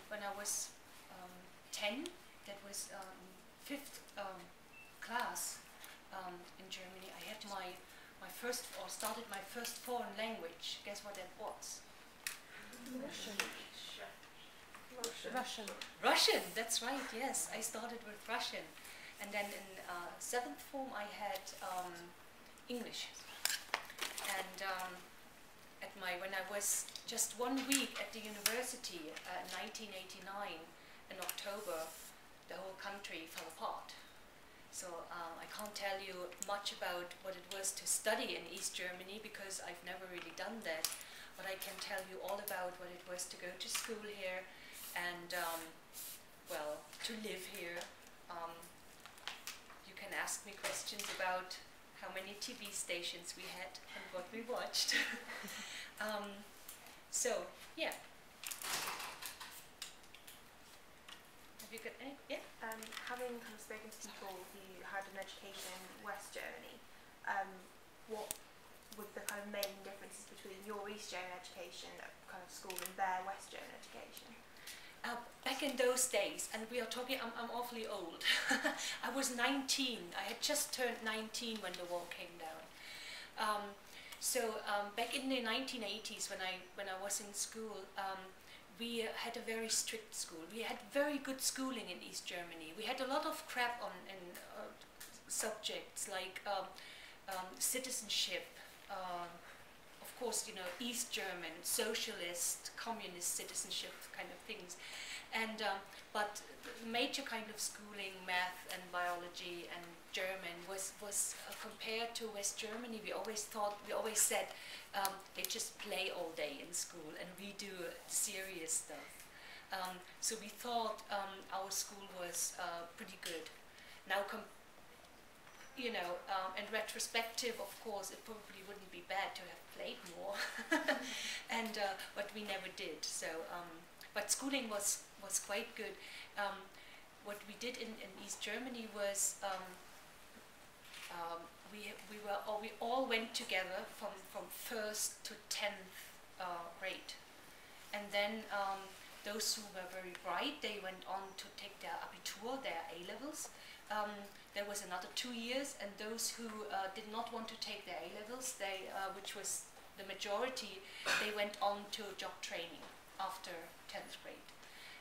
when I was 10, that was fifth class in Germany. I had my first, or started my first foreign language. Guess what that was? Russian. Russian, that's right, yes. I started with Russian. And then in 7th form I had English. And when I was just 1 week at the university in 1989, in October, the whole country fell apart. So I can't tell you much about what it was to study in East Germany because I've never really done that. But I can tell you all about what it was to go to school here and, well, to live here. You can ask me questions about how many TV stations we had and what we watched. So, yeah. Have you got any? Yeah? Having kind of spoken to people who had an education in West Germany, what were the kind of main differences between your East German education kind of school and their West German education? Back in those days, and we are talking, I'm awfully old. I was 19. I had just turned 19 when the wall came down. Back in the 1980s, when I was in school, we had a very strict school. We had very good schooling in East Germany. We had a lot of crap on subjects like citizenship, of course, you know, East German, socialist, communist citizenship kind of things. And but the major kind of schooling, math and biology and German was compared to West Germany. We always said they just play all day in school and we do serious stuff. So we thought our school was pretty good. Now, you know, in retrospective, of course, it probably wouldn't be bad to have played more, and but we never did. So, but schooling was quite good. What we did in East Germany was we all went together from 1st to 10th grade, and then those who were very bright, they went on to take their Abitur, their A-levels. There was another 2 years, and those who did not want to take their A-levels, which was the majority, they went on to job training after 10th grade.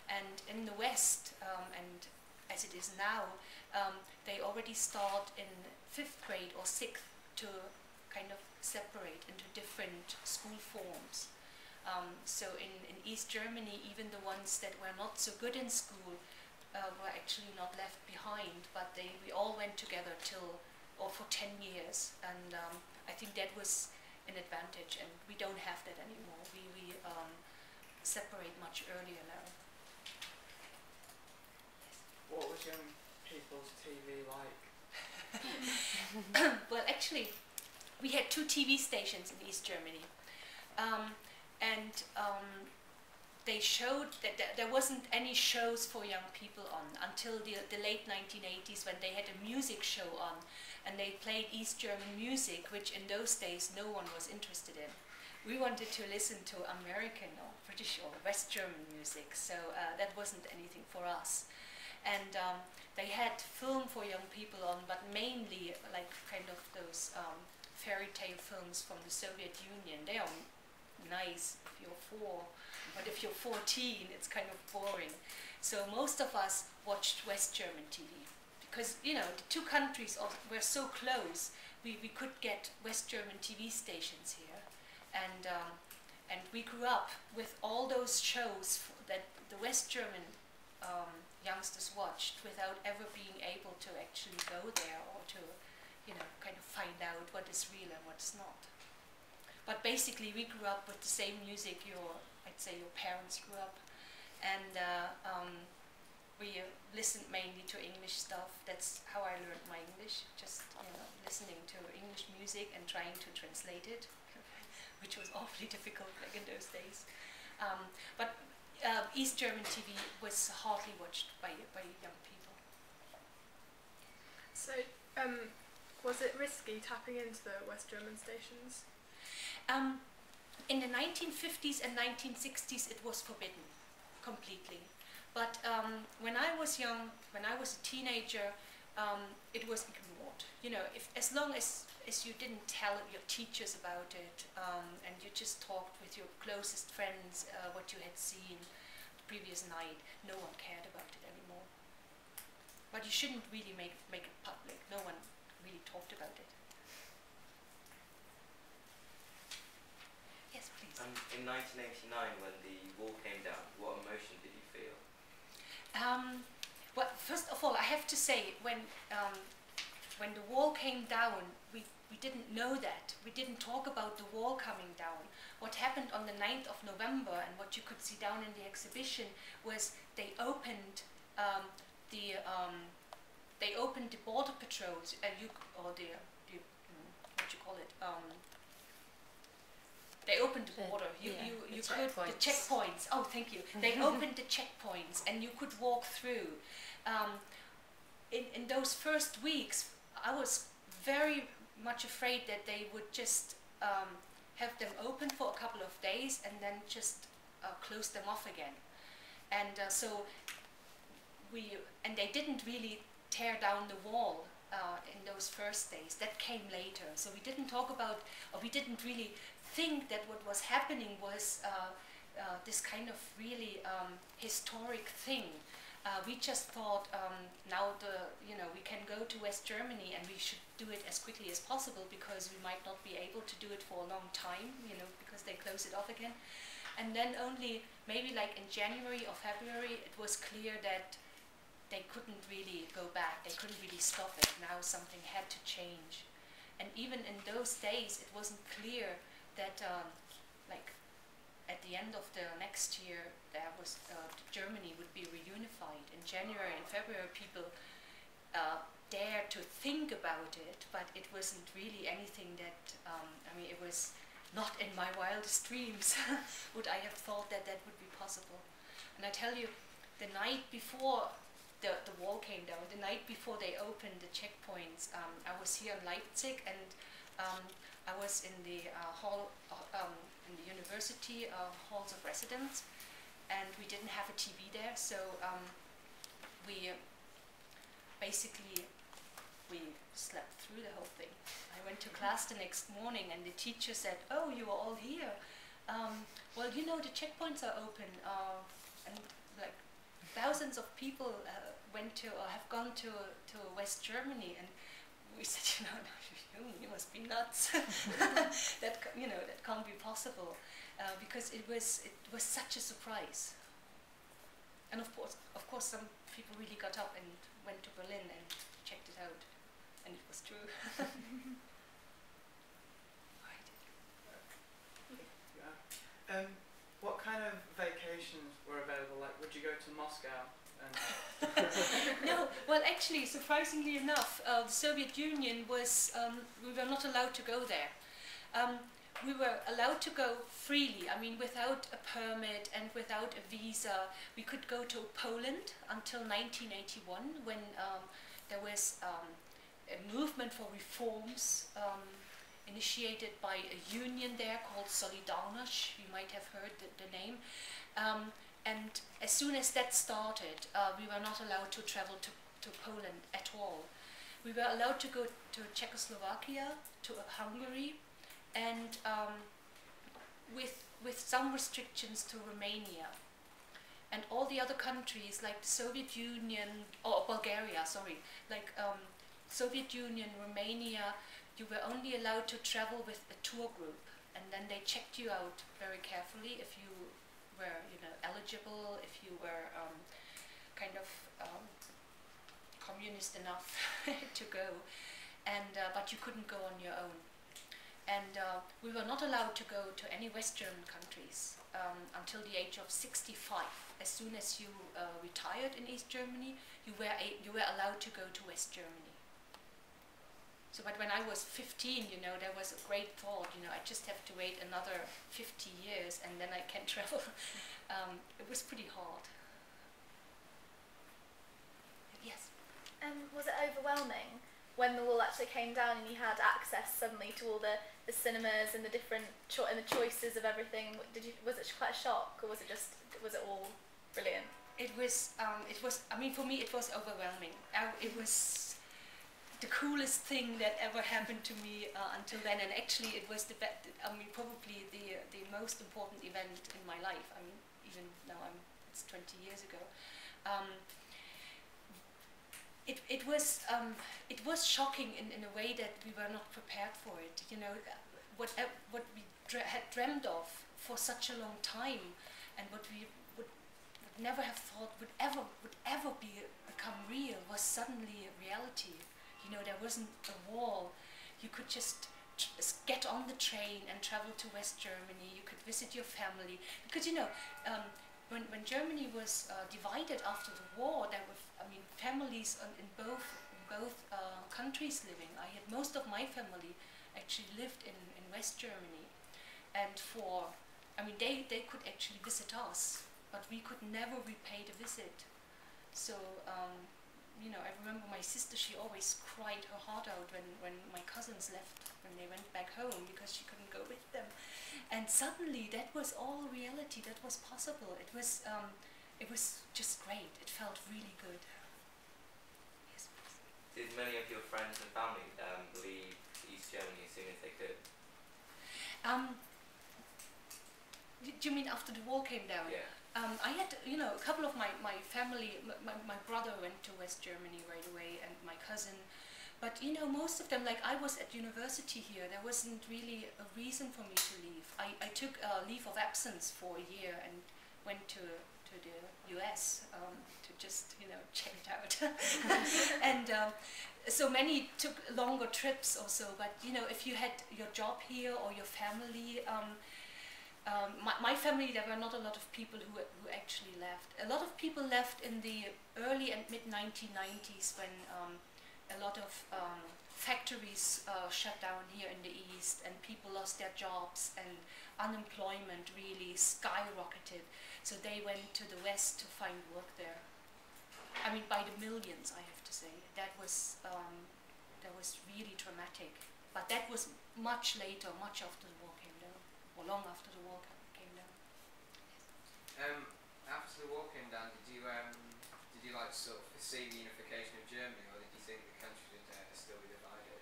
And in the West, and as it is now, they already start in 5th grade or 6th to kind of separate into different school forms. So in East Germany, even the ones that were not so good in school were actually not left behind, but we all went together for 10 years, and I think that was an advantage, and we don't have that anymore. We separate much earlier now. What was young people's TV like? Well, actually, we had 2 TV stations in East Germany, and they showed that there wasn't any shows for young people on until the late 1980s, when they had a music show on, and they played East German music, which in those days no one was interested in. We wanted to listen to American or British or West German music, so that wasn't anything for us. And they had film for young people on, but mainly like kind of those fairy tale films from the Soviet Union. They are nice if you're 4, but if you're 14, it's kind of boring. So most of us watched West German TV because, you know, the 2 countries were so close. We could get West German TV stations here, and we grew up with all those shows that the West German youngsters watched without ever being able to actually go there or to, you know, kind of find out what is real and what's not. But basically, we grew up with the same music I'd say your parents grew up, and we listened mainly to English stuff. That's how I learned my English, just, you know, listening to English music and trying to translate it, which was awfully difficult back in those days. But East German TV was hardly watched by young people. So, was it risky tapping into the West German stations? In the 1950s and 1960s, it was forbidden. completely. But when I was young, when I was a teenager, it was ignored. You know, as long as you didn't tell your teachers about it, and you just talked with your closest friends what you had seen the previous night, no one cared about it anymore. But you shouldn't really make it public. No one really talked about it. Yes, please. In 1989, when the wall came down, what emotion did you feel? Well, first of all, I have to say, when the wall came down, we didn't know that. We didn't talk about the wall coming down. What happened on the 9th of November, and what you could see down in the exhibition, was they opened the border patrols, what do you call it? They opened the border. The checkpoints. Oh, thank you. They opened the checkpoints, and you could walk through. In those first weeks, I was very much afraid that they would just have them open for a couple of days and then just close them off again. And and they didn't really tear down the wall in those first days. That came later. So we didn't talk about, or we didn't really think that what was happening was this kind of really historic thing. We just thought now we can go to West Germany, and we should do it as quickly as possible, because we might not be able to do it for a long time, because they close it off again. And then only maybe like in January or February, it was clear that they couldn't really go back. They couldn't really stop it. Now something had to change. And even in those days, it wasn't clear that at the end of the next year, Germany would be reunified. In January and February, people dared to think about it, but it wasn't really anything that, it was not in my wildest dreams would I have thought that would be possible. And I tell you, the night before the wall came down, the night before they opened the checkpoints, I was here in Leipzig, and I was in the in the university halls of residence, and we didn't have a TV there, so we slept through the whole thing. I went to class the next morning, and the teacher said, "Oh, you are all here. Well, the checkpoints are open, and like thousands of people went to or have gone to West Germany." And we said, you must be nuts. that can't be possible, because it was such a surprise. And of course, some people really got up and went to Berlin and checked it out, and it was true. Right. Yeah. What kind of vacations were available? Like, would you go to Moscow? No, well, actually, surprisingly enough, the Soviet Union was, we were not allowed to go there. We were allowed to go freely, without a permit and without a visa. We could go to Poland until 1981, when there was a movement for reforms initiated by a union there called Solidarność. You might have heard the name. And as soon as that started, we were not allowed to travel to Poland at all. We were allowed to go to Czechoslovakia, to Hungary, and with some restrictions to Romania. And all the other countries, like the Soviet Union, or Bulgaria, sorry, like Soviet Union, Romania, you were only allowed to travel with a tour group, and then they checked you out very carefully if you were eligible, if you were communist enough to go, and but you couldn't go on your own. And we were not allowed to go to any West German countries until the age of 65. As soon as you retired in East Germany, you were allowed to go to West Germany. So, but when I was 15, there was a great thought, I just have to wait another 50 years and then I can travel. It was pretty hard. Yes? Was it overwhelming when the wall actually came down and you had access suddenly to all the cinemas and the different and the choices of everything? Was it quite a shock, or was it all Brilliant. It was, I mean, for me it was overwhelming. It was the coolest thing that ever happened to me until then, and actually it was probably the most important event in my life. I mean, even now it's 20 years ago. It was shocking in a way that we were not prepared for it. You know, what we had dreamed of for such a long time, and what we would never have thought would ever become real, was suddenly a reality. You know, there wasn't a wall. You could just get on the train and travel to West Germany. You could visit your family, because you know, when Germany was divided after the war, there were, I mean, families in both countries living. I had most of my family actually lived in West Germany, and they could actually visit us, but we could never repay the visit. So you know, I remember my sister, she always cried her heart out when my cousins left, when they went back home, because she couldn't go with them. And suddenly that was all reality, that was possible. It was just great. It felt really good. Yes, please. Did many of your friends and family leave East Germany as soon as they could? Do you mean after the wall came down? Yeah. I had, you know, a couple of my family, my brother went to West Germany right away, and my cousin. But, you know, most of them, like I was at university here, there wasn't really a reason for me to leave. I took a leave of absence for a year and went to the US to just, you know, check it out. And so many took longer trips or so, but, you know, if you had your job here or your family, my family, there were not a lot of people who actually left. A lot of people left in the early and mid 1990s when a lot of factories shut down here in the East, and people lost their jobs, and unemployment really skyrocketed. So they went to the West to find work there. I mean, by the millions, I have to say. That was really dramatic. But that was much later, much after the war came down, or long after the war came down. Yes. After the war came down, did you like sort of foresee the unification of Germany, or did you think the country would still be divided?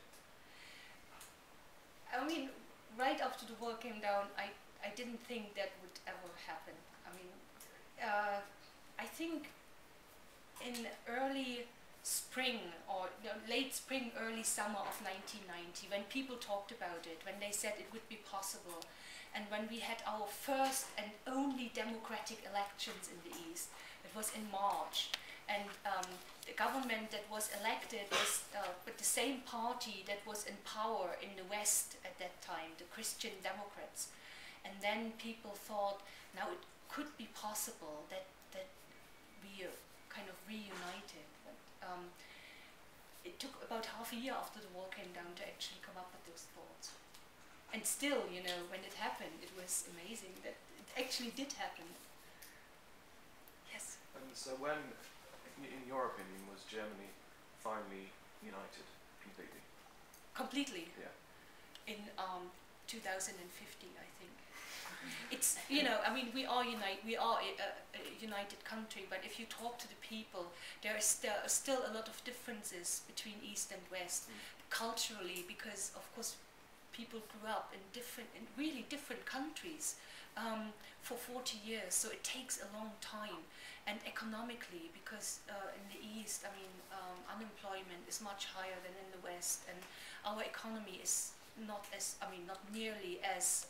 I mean, right after the war came down, I didn't think that would ever happen. I mean, I think in early spring, or late spring, early summer of 1990, when people talked about it, when they said it would be possible, and when we had our first and only democratic elections in the East, it was in March, and the government that was elected was with the same party that was in power in the West at that time, the Christian Democrats. And then people thought, now it could be possible that we are kind of reunited. But, it took about half a year after the wall came down to actually come up with those thoughts. And still, you know, when it happened, it was amazing that it actually did happen. Yes? And so when, in your opinion, was Germany finally united completely? Completely. Yeah. In 2050, I think. It's, you know, I mean, we are a united country, but if you talk to the people, there is still a lot of differences between East and West, culturally, because of course people grew up in really different countries for 40 years, so it takes a long time. And economically, because in the East, I mean, unemployment is much higher than in the West, and our economy is not nearly as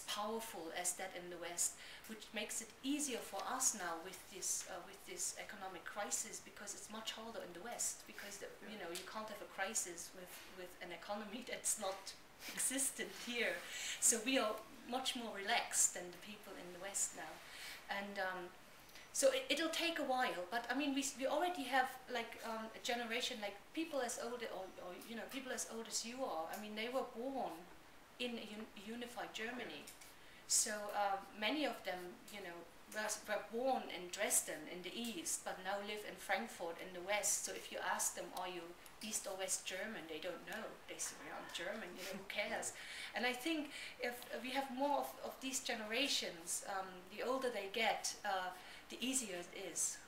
powerful as that in the West, which makes it easier for us now with this economic crisis, because it's much harder in the West, because you know, you can't have a crisis with an economy that's not existent here. So we are much more relaxed than the people in the West now, and so it'll take a while. But I mean, we already have like a generation, like people as old or you know, people as old as you are. I mean, they were born in a unified Germany, so many of them, you know, were born in Dresden in the east, but now live in Frankfurt in the west. So if you ask them, are you East or West German, they don't know. They say, well, I'm German, you know, who cares? And I think if we have more of these generations, the older they get, the easier it is